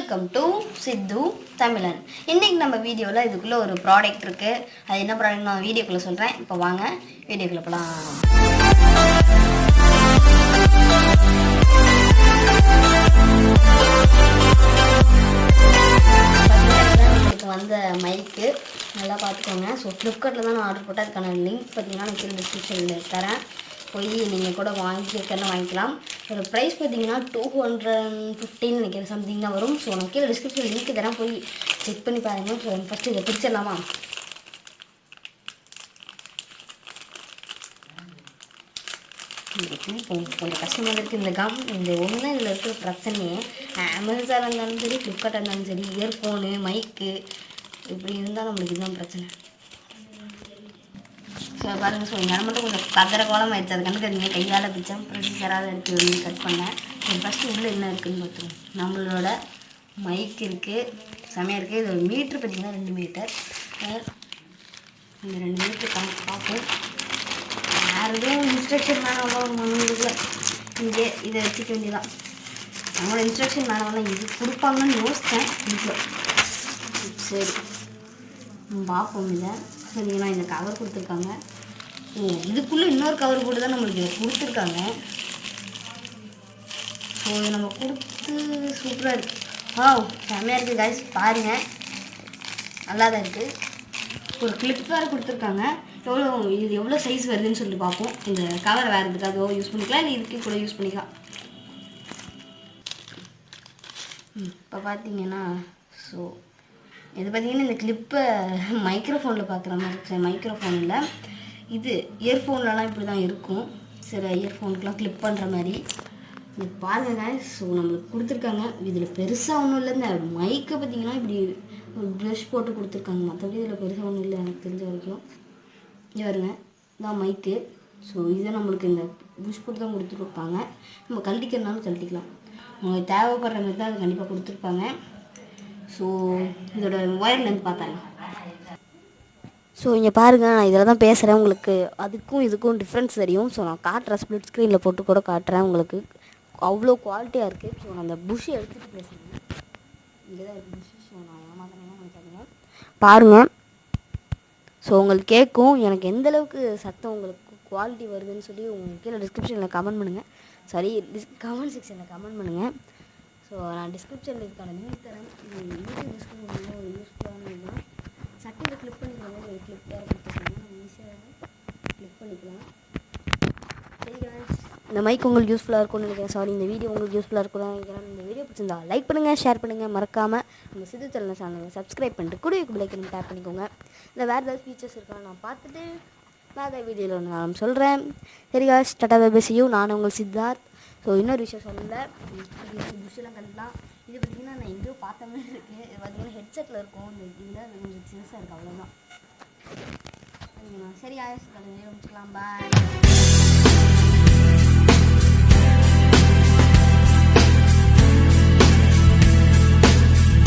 Welcome to சித்து தமிழன். இன்னைக்கு நம்ம வீடியோவில் இதுக்குள்ள ஒரு ப்ராடக்ட் இருக்கு. அது என்ன ப்ராடக்ட் நான் வீடியோக்குள்ள சொல்றேன். இப்போ வாங்க வீடியோக்குள்ள போலாம். வந்த மைக்கு நல்லா பார்த்துக்கோங்க. ஸோ ஃப்ளிப்கார்ட்டில் தான் நான் ஆர்டர் போட்டேன். அதுக்கான லிங்க் பார்த்தீங்கன்னா நான் கீழே டிஸ்கிரிப்ஷனில் தரேன். போய் நீங்கள் கூட வாங்கிக்கலாம். ஒரு ப்ரைஸ் பார்த்தீங்கன்னா 215 நினைக்கிறேன் சம்திங் தான் வரும். ஸோ நான் கீழே டிஸ்கிரிப்ஷன் லிங்க் தரேன், போய் செக் பண்ணி பாருங்கள். ஸோ ஃபஸ்ட்டு இதை பிரிச்சிடலாமா? கொஞ்சம் கஷ்டமாக இருக்குது இந்த கம். இந்த ஒன்று இதில் இருக்கிற பிரச்சனையே அமேசானாக இருந்தாலும் சரி, ஃப்ளிப்கார்ட்டாக இருந்தாலும் சரி, இயர்ஃபோனு, மைக்கு இப்படி இருந்தால் நம்மளுக்கு இதுதான் பிரச்சனை. ஸோ பாருங்கள், ஸோ நான் மட்டும் கொஞ்சம் கதற கோலம் ஆயிடுச்சு. அது கண்டுக்காதீங்க, கையால் பிச்சேன். ப்ரொசீஜராக இருக்குது, கட் பண்ணேன். ஸோ ஃபஸ்ட்டு உள்ளே என்ன இருக்குதுன்னு பார்த்துருவோம். நம்மளோட மைக் இருக்குது, செமையாக இருக்குது. இது ஒரு மீட்ரு பார்த்திங்கன்னா 2 மீட்டர். இந்த 2 மீட்ரு கணக்கு பார்ப்போம். வேறு எதுவும் இன்ஸ்ட்ரக்ஷன் மேனுவலாக இங்கே இதை வச்சுக்க வேண்டியதான். நம்மளோட இன்ஸ்ட்ரக்ஷன் மேனுவலாம் இது கொடுப்பாங்கன்னு யோசித்தேன் வீட்டில். சரி பார்ப்போம். இதை சரிங்களா, இந்த கவர் கொடுத்துருக்காங்க. ஓ, இதுக்குள்ளே இன்னொரு கவர் கூட தான் நம்மளுக்கு இதை கொடுத்துருக்காங்க. ஸோ இதை நம்ம கொடுத்து சூப்பராக இருக்குது. செம்மையாக இருக்குது காய்ஸ், பாருங்கள், நல்லா தான் இருக்குது. ஒரு கிளிப் வேறு கொடுத்துருக்காங்க. இது எவ்வளோ சைஸ் வருதுன்னு சொல்லிட்டு பார்ப்போம். இந்த கவர் வேறு எதுக்காக யூஸ் பண்ணிக்கலாம், இல்லை இதுக்கு கூட யூஸ் பண்ணிக்கலாம். இப்போ பார்த்தீங்கன்னா ஸோ இது பார்த்திங்கன்னா இந்த கிளிப்பை மைக்ரோஃபோனில் பார்க்குற மாதிரி இருக்குது. மைக்ரோஃபோனில் இது இயர்ஃபோன்லலாம் இப்படி தான் இருக்கும். சில இயர்ஃபோனுக்குலாம் கிளிப் பண்ணுற மாதிரி இது பாருங்கள். ஸோ நம்மளுக்கு கொடுத்துருக்காங்க. இதில் பெருசாக ஒன்றும் இல்லை. இந்த மைக்கை பார்த்திங்கன்னா இப்படி ஒரு ப்ரஷ் போட்டு கொடுத்துருக்காங்க. மற்றபடி இதில் பெருசாக ஒன்றும் இல்லை எனக்கு தெரிஞ்ச வரைக்கும். இது வருங்க, இதான் மைக்கு. ஸோ இதை நம்மளுக்கு இந்த ப்ரஷ் போட்டு தான் கொடுத்துருப்பாங்க. நம்ம கழட்டிக்கிறனாலும் கழட்டிக்கலாம். உங்களுக்கு தேவைப்படுற மாதிரி தான் அது கண்டிப்பாக கொடுத்துருப்பாங்க. ஸோ இதோட ஒயர் லென்த் பார்த்தாங்க. ஸோ இங்கே பாருங்கள், நான் இதில் தான் பேசுகிறேன். உங்களுக்கு அதுக்கும் இதுக்கும் டிஃப்ரென்ஸ் தெரியும். ஸோ நான் காட்டுறேன், ஸ்ப்ளிட் ஸ்க்ரீனில் போட்டு கூட காட்டுறேன். உங்களுக்கு அவ்வளோ குவாலிட்டியாக இருக்குது. ஸோ நான் அந்த புஷ் எடுத்துகிட்டு பேசுகிறேன். இங்கே தான் இருக்குது புஷ். ஸோ நான் ஏமாத்தினேன்னு நினைக்காதீங்க, பாருங்கள். ஸோ உங்களுக்கு கேட்கும். எனக்கு எந்தளவுக்கு சத்தம் உங்களுக்கு குவாலிட்டி வருதுன்னு சொல்லி உங்களுக்கு கீழே டிஸ்கிரிப்ஷனில் கமெண்ட் பண்ணுங்கள். சாரி, கமெண்ட் செக்ஷனில் கமெண்ட் பண்ணுங்கள். ஸோ நான் டிஸ்கிரிப்ஷனில் இதுக்கான லிங்க் தரேன். இது யூடியூப் டிஸ்கிரிப்ஷனில் ஒரு யூஸ்ஃபுல்லான இதுதான். சட்டையில் கிளிப் பண்ணிக்கிற மாதிரி ஒரு கிளிப் வேறு கொடுத்துருக்காங்க. நம்ம ஈஸியாக கிளிப் பண்ணிக்கலாம். சரி guys, இந்த மைக் உங்களுக்கு யூஸ்ஃபுல்லாக இருக்கும்னு நினைக்கிறேன். சாரி, இந்த வீடியோ உங்களுக்கு யூஸ்ஃபுல்லாக இருக்கும்னு நினைக்கிறேன். இந்த வீடியோ பிடிச்சிருந்தா லைக் பண்ணுங்கள், ஷேர் பண்ணுங்கள். மறக்காமல் நம்ம சித்து தமிழன் சேனலை சப்ஸ்கிரைப் பண்ணிட்டு கூட பிள்ளைக்கு டேப் பண்ணிக்கோங்க. இல்லை வேறு ஏதாவது ஃபீச்சர்ஸ் இருக்கான்னு நான் பார்த்துட்டு வேறு வீடியோவில் ஒன்று நான் சொல்கிறேன். சரி guys, tata bye bye, see you. நான் உங்கள் சித்தார்த். ஸோ இன்னொரு விஷயம் சொல்லலை, புஷ்ஷெல்லாம் கழட்டலாம். இது பார்த்திங்கன்னா நான் எங்கேயோ பார்த்த மாதிரி இருக்குது. இது பார்த்திங்கன்னா ஹெட்செட்டில் இருக்கும். இந்த இதில் கொஞ்சம் சின்னஸாக இருக்குது, அவ்வளோதான். சரி guys, முடிச்சுக்கலாம். பாய்.